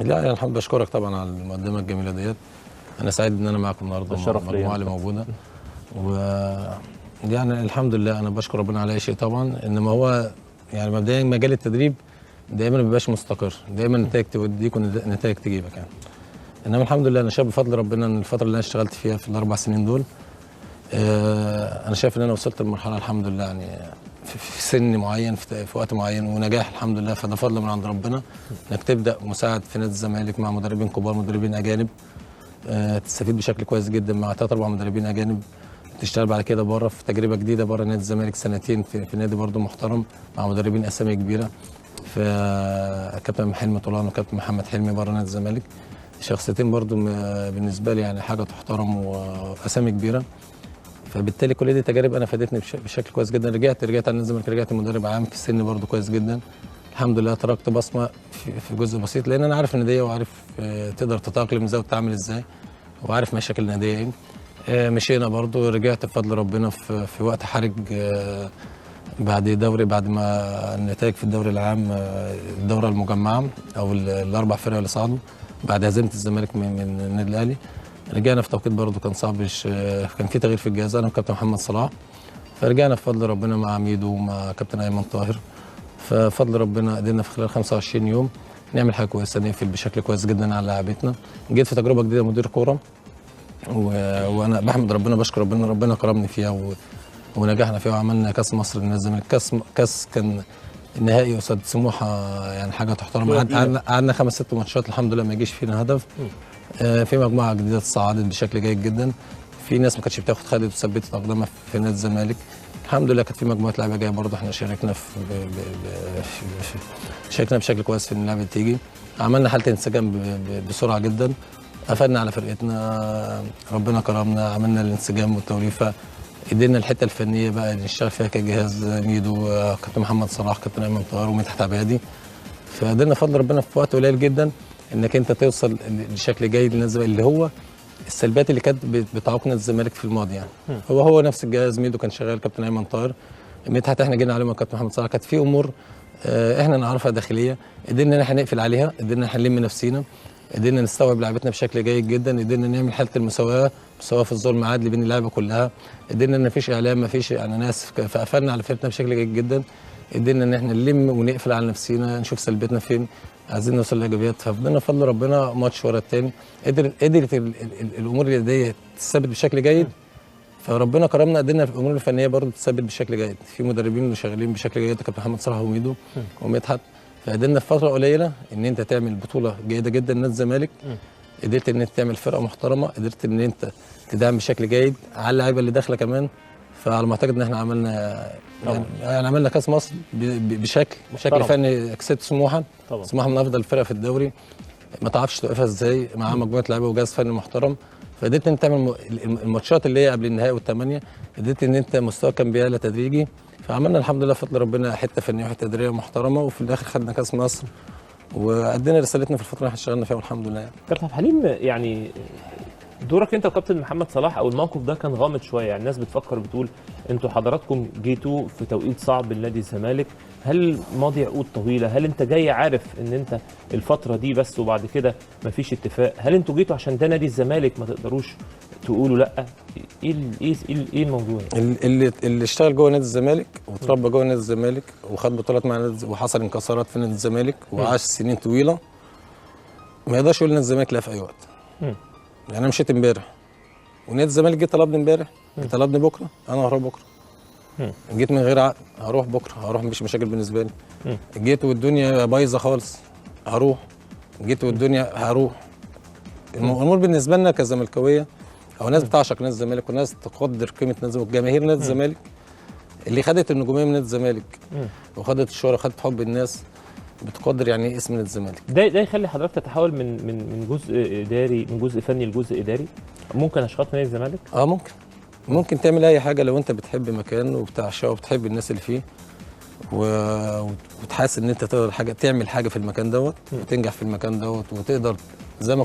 لا يعني الحمد بشكرك طبعا على المقدمه الجميله ديت. انا سعيد ان انا معاكم النهارده المجموعه اللي موجوده. و يعني الحمد لله انا بشكر ربنا على اي شيء طبعا، انما هو يعني مبدئيا مجال التدريب دايما ما بيبقاش مستقر، دايما نتائج توديك ونتائج تجيبك يعني. انما الحمد لله انا شايف بفضل ربنا ان الفتره اللي انا اشتغلت فيها في الاربع سنين دول، انا شايف ان انا وصلت لمرحله الحمد لله يعني في سن معين في وقت معين ونجاح الحمد لله. فده فضل من عند ربنا انك تبدا مساعد في نادي الزمالك مع مدربين كبار، مدربين اجانب، تستفيد بشكل كويس جدا مع 3 4 مدربين اجانب، تشتغل بعد كده بره في تجربه جديده بره نادي الزمالك سنتين في نادي برضه محترم مع مدربين اسامي كبيره، في كابتن حلمي طولان وكابتن محمد حلمي بره نادي الزمالك، شخصيتين برضه بالنسبه لي يعني حاجه تحترم واسامي كبيره. فبالتالي كل دي تجارب انا فادتني بشكل كويس جدا. رجعت على نادي الزمالك، رجعت مدرب عام في السن برضه كويس جدا الحمد لله. تركت بصمه في جزء بسيط لان انا عارف الناديه وعارف تقدر تتاقلم ازاي وتتعامل ازاي وعارف مشاكل الناديه ايه. مشينا برضه، رجعت بفضل ربنا في وقت حرج بعد ما النتائج في الدوري العام الدوره المجمعه او ال4 فرق اللي صعدوا بعد هزيمه الزمالك من النادي الاهلي. رجعنا في توقيت برضه كان صعب، كان في تغيير في الجهاز انا وكابتن محمد صلاح، فرجعنا بفضل ربنا مع ميدو ومع كابتن ايمن طاهر. ففضل ربنا قدرنا في خلال 25 يوم نعمل حاجه كويسه، نقفل بشكل كويس جدا على لاعبتنا. جيت في تجربه جديده مدير كوره وانا بحمد ربنا، بشكر ربنا كرمني فيها ونجحنا فيها وعملنا كاس مصر لنادي الزمالك. كاس كان النهائي قصاد سموحه يعني حاجه تحترم. قعدنا 5 6 ماتشات الحمد لله ما يجيش فينا هدف. في مجموعه جديده تصعدت بشكل جيد جدا، في ناس ما كانتش بتاخد خدت وثبتت اقدامها في نادي الزمالك الحمد لله. كانت في مجموعه لعيبه جايه برضه احنا شاركنا شاركنا بشكل كويس في ان اللعبه تيجي. عملنا حاله انسجام بسرعه جدا، قفلنا على فرقتنا، ربنا كرمنا، عملنا الانسجام والتوليفه، ادينا الحته الفنيه بقى نشتغل فيها كجهاز ميدو كابتن محمد صلاح كابتن ايمن طاهر ومدحت عبادي. فقدرنا بفضل ربنا في وقت قليل جدا انك انت توصل لشكل جيد للناس اللي هو السلبيات اللي كانت بتعوقنا الزمالك في الماضي يعني. هو نفس الجهاز، ميدو كان شغال، كابتن ايمن طاهر، مدحت احنا جينا عليهم كابتن محمد صلاح. كانت في امور احنا نعرفها داخليه، قدرنا ان احنا نقفل عليها، قدرنا ان احنا نلم نفسينا، قدرنا نستوعب لعبتنا بشكل جيد جدا، قدرنا نعمل حاله المساواه في الظلم عادل بين اللعبه كلها، قدرنا ان مفيش اعلام مفيش اناناس، فقفلنا على فرقتنا بشكل جيد جدا، قدرنا ان احنا نلم ونقفل على نفسينا، نشوف سلبيتنا فين، عايزين نوصل لايجابيات. ففضلنا بفضل ربنا ماتش ورا الثاني قدرت الامور اللي دي تثبت بشكل جيد. فربنا كرمنا، قدرنا في الامور الفنيه برضه تثبت بشكل جيد، في مدربين اللي شغالين بشكل جيد كابتن محمد صلاح وميدو ومدحت. فقدرنا في فتره قليله ان انت تعمل بطوله جيده جدا لنادي الزمالك، قدرت ان انت تعمل فرقه محترمه، قدرت ان انت تدعم بشكل جيد على اللعيبه اللي داخله كمان. فعلى ما اعتقد ان احنا عملنا يعني عملنا كاس مصر بشكل فني، كسبت سموحه من افضل الفرق في الدوري، ما تعرفش توقفها ازاي مع مجموعه لعيبه وجهاز فني محترم. فقدرت ان انت تعمل الماتشات اللي هي قبل النهائي والثمانيه، قدرت ان انت مستوى كان بيعلى تدريجي. فعملنا الحمد لله بفضل ربنا حته فنيه وحته تدريبيه محترمه، وفي الاخر خدنا كاس مصر وادينا رسالتنا في الفتره اللي احنا اشتغلنا فيها والحمد لله. كابتن عبد الحليم، يعني دورك انت وكابتن محمد صلاح او الموقف ده كان غامض شويه، يعني الناس بتفكر بتقول انتوا حضراتكم جيتوا في توقيت صعب لنادي الزمالك، هل ماضي عقود طويله؟ هل انت جاي عارف ان انت الفتره دي بس وبعد كده مفيش اتفاق؟ هل انتوا جيتوا عشان ده نادي الزمالك ما تقدروش تقولوا لا؟ ايه الموضوع؟ اللي اشتغل جوه نادي الزمالك وتربى جوه نادي الزمالك وخد بطولات مع نادي وحصل انكسارات في نادي الزمالك وعاش سنين طويله، ما يقدرش يقول نادي الزمالك لا في اي وقت. يعني انا مشيت امبارح ونادي الزمالك جه طلبني امبارح، طلبني بكره، انا هروح بكره. جيت من غير عقد هروح بكره، هروح مفيش مشاكل بالنسبه لي. جيت والدنيا بايظه خالص هروح، جيت والدنيا هروح. الامور بالنسبه لنا كزملكاويه او ناس بتعشق نادي الزمالك وناس تقدر قيمه نادي الزمالك، جماهير نادي الزمالك اللي خدت النجوميه من نادي الزمالك وخدت الشهره وخدت حب الناس، بتقدر يعني ايه اسم نادي الزمالك. ده يخلي حضرتك تتحول من جزء اداري، من جزء فني لجزء اداري. ممكن اشخاص نادي الزمالك؟ ممكن تعمل اي حاجه لو انت بتحب مكان وبتعشقه وبتحب الناس اللي فيه وتحس ان انت تقدر تعمل حاجه في المكان دوت وتنجح في المكان دوت وتقدر زي ما